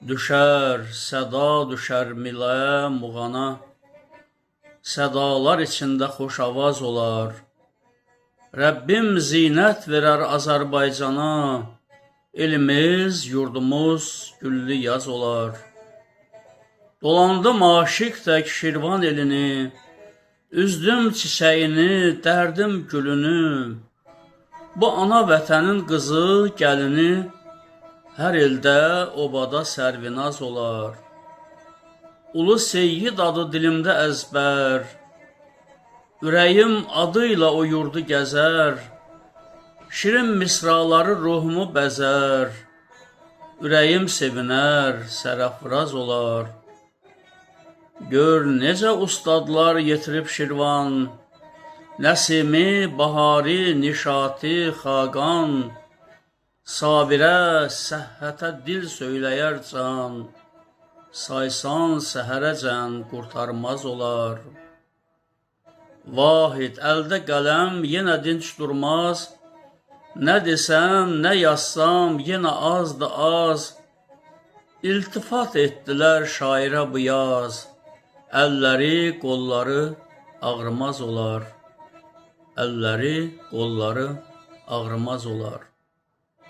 Düşər, səda düşər milaya, muğana, sədalar içində xoş avaz olar. Rəbbim zinət verər Azərbaycana, elimiz, yurdumuz güllü yaz olar. Dolandım aşiq tək Şirvan elini, üzdüm çiçəyini, dərdim gülünü. Bu ana vətənin qızı, gəlini, hər ildə obada sərvinaz olar. Ulu Seyyid adı dilimdə əzbər, ürəyim adıyla o yurdu gəzər. Şirin misraları ruhumu bəzər, ürəyim sevinər, sərəfraz olar. Gör necə ustadlar yetirib Şirvan, Nəsimi, Bahari, Nişati, Xaqan. Sabirə, səhhətə dil söyləyər can, saysan səhərəcən qurtarmaz olar. Vahid, əldə qələm yenə dinç durmaz, nə desəm, nə yazsam, yenə az da az. İltifat etdilər şairə bu yaz, əlləri, qolları ağrımaz olar. Əlləri, qolları ağrımaz olar.